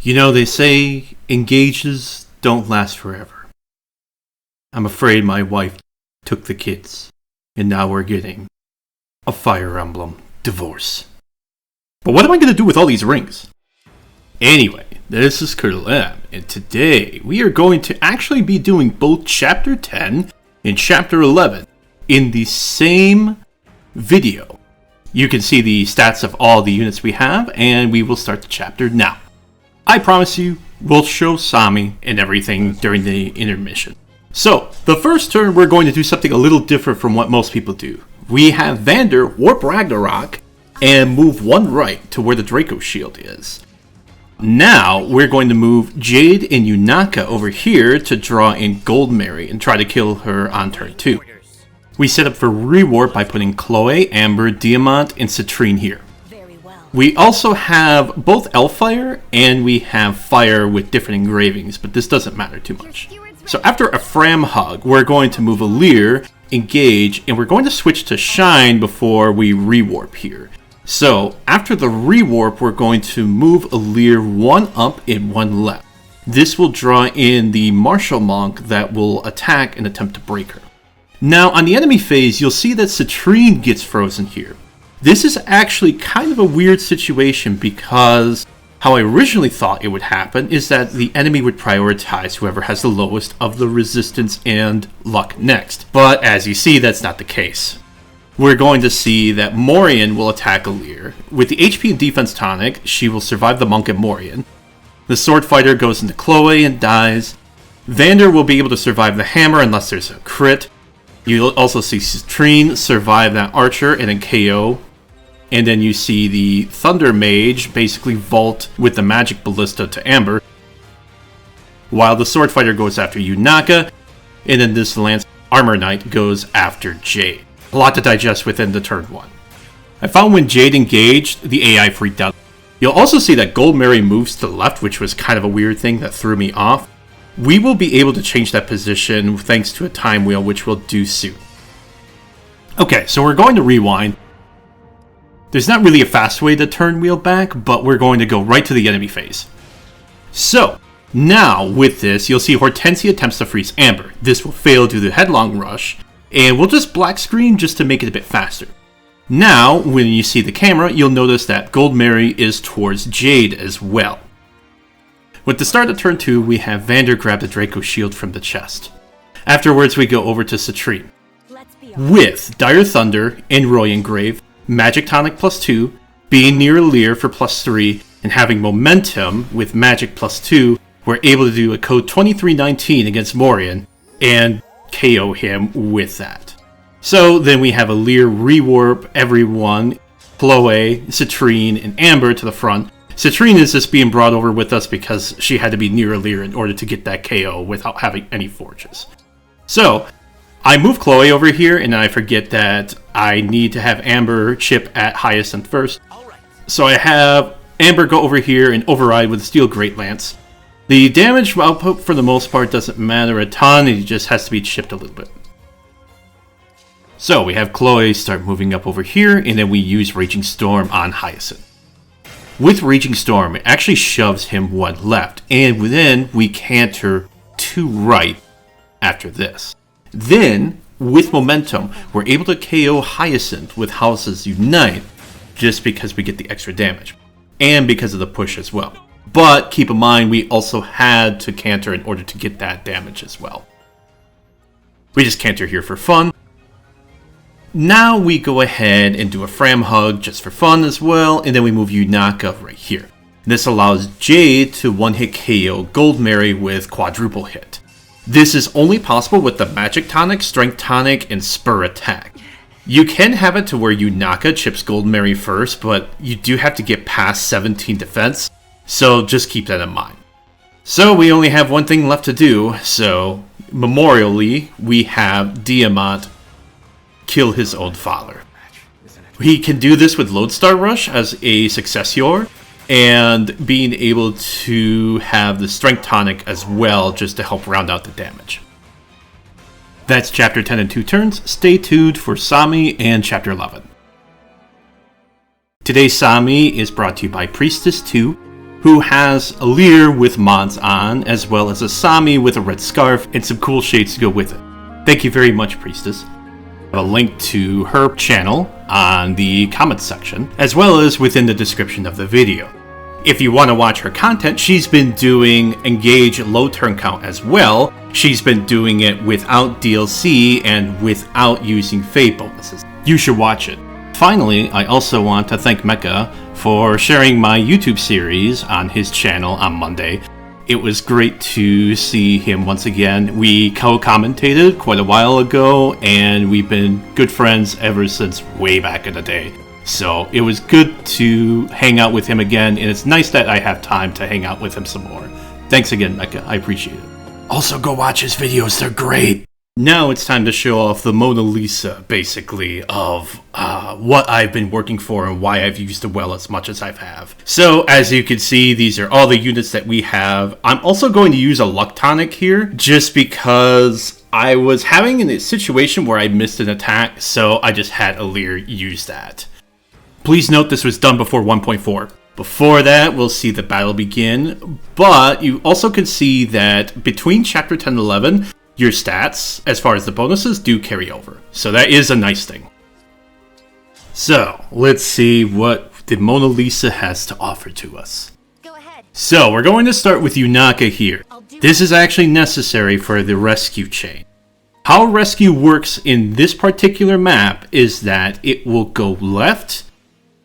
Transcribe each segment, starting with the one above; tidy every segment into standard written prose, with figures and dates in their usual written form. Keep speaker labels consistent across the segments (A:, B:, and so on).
A: You know, they say engages don't last forever. I'm afraid my wife took the kids, and now we're getting a Fire Emblem divorce. But what am I going to do with all these rings? Anyway, this is Citrinne, and today we are going to actually be doing both Chapter 10 and Chapter 11 in the same video. You can see the stats of all the units we have, and we will start the chapter now. I promise you, we'll show Sami and everything during the intermission. So, the first turn we're going to do something a little different from what most people do. We have Vander warp Ragnarok and move one right to where the Draco shield is. Now, we're going to move Jade and Yunaka over here to draw in Goldmary and try to kill her on turn 2. We set up for rewarp by putting Chloe, Amber, Diamant, and Citrinne here. We also have both Elfire and we have Fire with different engravings, but this doesn't matter too much. So after a Framme hug, we're going to move Alear, engage, and we're going to switch to Shine before we rewarp here. So after the rewarp, we're going to move Alear one up and one left. This will draw in the Martial Monk that will attack and attempt to break her. Now on the enemy phase, you'll see that Citrinne gets frozen here. This is actually kind of a weird situation because how I originally thought it would happen is that the enemy would prioritize whoever has the lowest of the resistance and luck next. But as you see, that's not the case. We're going to see that Morian will attack Alear. With the HP and defense tonic, she will survive the monk and Morian. The sword fighter goes into Chloe and dies. Vander will be able to survive the hammer unless there's a crit. You'll also see Citrinne survive that archer and then KO. And then you see the Thunder Mage basically vault with the magic ballista to Amber, while the sword fighter goes after Yunaka, and then this Lance Armor Knight goes after Jade. A lot to digest within the turn 1. I found when Jade engaged, the AI freaked out. You'll also see that Goldmary moves to the left, which was kind of a weird thing that threw me off. We will be able to change that position thanks to a time wheel, which we'll do soon. Okay, so we're going to rewind. There's not really a fast way to turn wheel back, but we're going to go right to the enemy phase. So, now with this, you'll see Hortensia attempts to freeze Amber. This will fail due to the headlong rush, and we'll just black screen just to make it a bit faster. Now, when you see the camera, you'll notice that Goldmary is towards Jade as well. With the start of turn 2, we have Vander grab the Draco shield from the chest. Afterwards, we go over to Citrinne. With Dire Thunder and Roy Engrave, Magic Tonic +2, being near Alear for +3, and having Momentum with Magic +2, we're able to do a code 2319 against Morian and KO him with that. So then we have Alear rewarp everyone, Chloe, Citrinne, and Amber to the front. Citrinne is just being brought over with us because she had to be near Alear in order to get that KO without having any forges. So I move Chloe over here, and then I forget that I need to have Amber chip at Hyacinth first. So I have Amber go over here and override with the Steel Great Lance. The damage output for the most part doesn't matter a ton, it just has to be chipped a little bit. So we have Chloe start moving up over here, and then we use Raging Storm on Hyacinth. With Raging Storm, it actually shoves him one left, and then we canter two right after this. Then, with Momentum, we're able to KO Hyacinth with Houses Unite, just because we get the extra damage, and because of the push as well. But keep in mind, we also had to canter in order to get that damage as well. We just canter here for fun. Now we go ahead and do a Framme hug just for fun as well, and then we move Yunaka right here. This allows Jade to one-hit KO Goldmary with quadruple hit. This is only possible with the Magic Tonic, Strength Tonic, and Spur attack. You can have it to where Yunaka chips Goldmary first, but you do have to get past 17 defense, so just keep that in mind. So we only have one thing left to do, so memorially, we have Diamant kill his own father. He can do this with Lodestar Rush as a Successor, and being able to have the Strength Tonic as well, just to help round out the damage. That's Chapter 10 in 2 turns. Stay tuned for Sami and Chapter 11. Today's Sami is brought to you by Priestess 2, who has Alear with mods on, as well as a Sami with a red scarf and some cool shades to go with it. Thank you very much, Priestess. I have a link to her channel on the comments section, as well as within the description of the video. If you want to watch her content, she's been doing Engage low turn count as well. She's been doing it without DLC and without using fate bonuses. You should watch it. Finally, I also want to thank Mecha for sharing my YouTube series on his channel on Monday. It was great to see him once again. We co-commentated quite a while ago, and we've been good friends ever since way back in the day. So it was good to hang out with him again, and it's nice that I have time to hang out with him some more. Thanks again, Mecha. I appreciate it. Also, go watch his videos. They're great. Now it's time to show off the Mona Lisa, basically, of what I've been working for and why I've used the well as much as I have. So, as you can see, these are all the units that we have. I'm also going to use a luck tonic here, just because I was having a situation where I missed an attack, so I just had Alear use that. Please note this was done before 1.4. Before that, we'll see the battle begin, but you also can see that between Chapter 10 and 11, your stats, as far as the bonuses, do carry over. So that is a nice thing. So, let's see what the Mona Lisa has to offer to us.
B: Go ahead.
A: So, we're going to start with Yunaka here. This is actually necessary for the rescue chain. How rescue works in this particular map is that it will go left,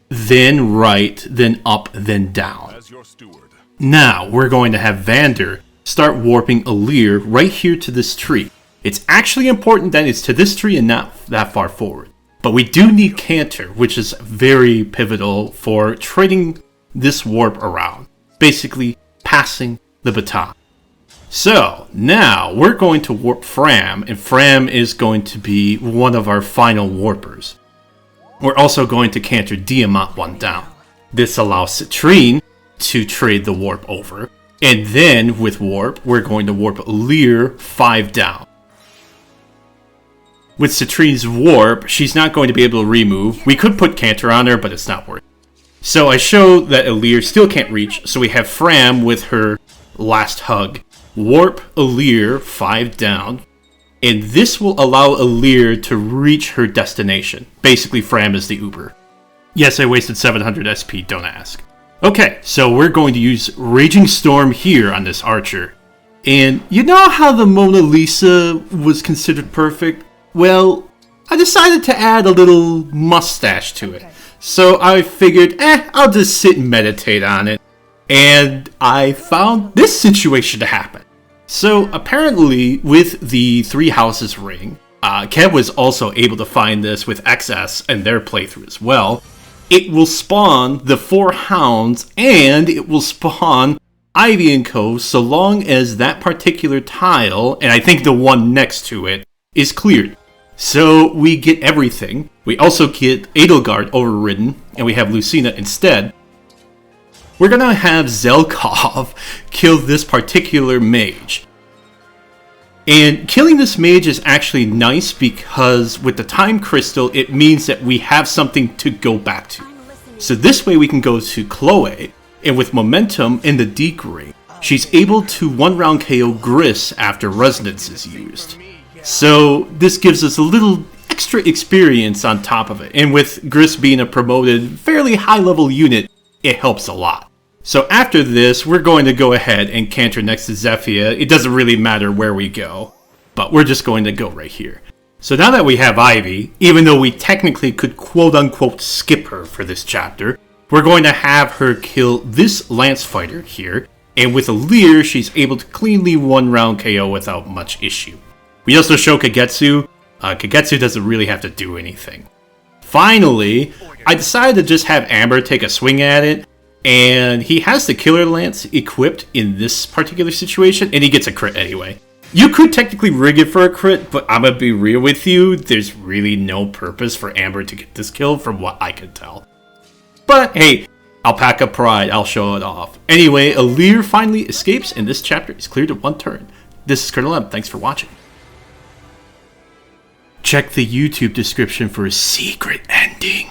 A: then right, then up, then down.
C: As your steward.
A: Now, we're going to have Vander start warping Alear right here to this tree. It's actually important that it's to this tree and not that far forward. But we do need Cantor, which is very pivotal for trading this warp around. Basically, passing the baton. So, now we're going to warp Framme, and Framme is going to be one of our final warpers. We're also going to Cantor Diamant 1 down. This allows Citrinne to trade the warp over. And then, with warp, we're going to warp Alear 5 down. With Citrinne's warp, she's not going to be able to remove. We could put Cantor on her, but it's not worth it. So I show that Alear still can't reach, so we have Framme with her last hug. Warp Alear 5 down. And this will allow Alear to reach her destination. Basically, Framme is the Uber. Yes, I wasted 700 SP, don't ask. Okay, so we're going to use Raging Storm here on this archer. And you know how the Mona Lisa was considered perfect? Well, I decided to add a little mustache to it. So I figured, I'll just sit and meditate on it. And I found this situation to happen. So apparently, with the Three Houses ring, Kev was also able to find this with XS and their playthrough as well. It will spawn the 4 hounds, and it will spawn Ivy & Co. so long as that particular tile, and I think the one next to it, is cleared. So we get everything. We also get Edelgard overridden, and we have Lucina instead. We're gonna have Zelkov kill this particular mage. And killing this mage is actually nice because with the time crystal, it means that we have something to go back to. So this way we can go to Chloe, and with momentum in the Deke ring, she's able to 1-round KO Gris after resonance is used. So this gives us a little extra experience on top of it. And with Gris being a promoted, fairly high level unit, it helps a lot. So after this, we're going to go ahead and canter next to Zephyr. It doesn't really matter where we go, but we're just going to go right here. So now that we have Ivy, even though we technically could quote-unquote skip her for this chapter, we're going to have her kill this Lance Fighter here, and with Alear, she's able to cleanly 1-round KO without much issue. We also show Kagetsu. Kagetsu doesn't really have to do anything. Finally, I decided to just have Amber take a swing at it, and he has the Killer Lance equipped in this particular situation, and he gets a crit anyway. You could technically rig it for a crit, but I'm gonna be real with you, there's really no purpose for Amber to get this kill from what I can tell. But hey, Alpaca Pride, I'll show it off. Anyway, Alear finally escapes, and this chapter is cleared in 1 turn. This is Colonel M, thanks for watching. Check the YouTube description for a secret ending.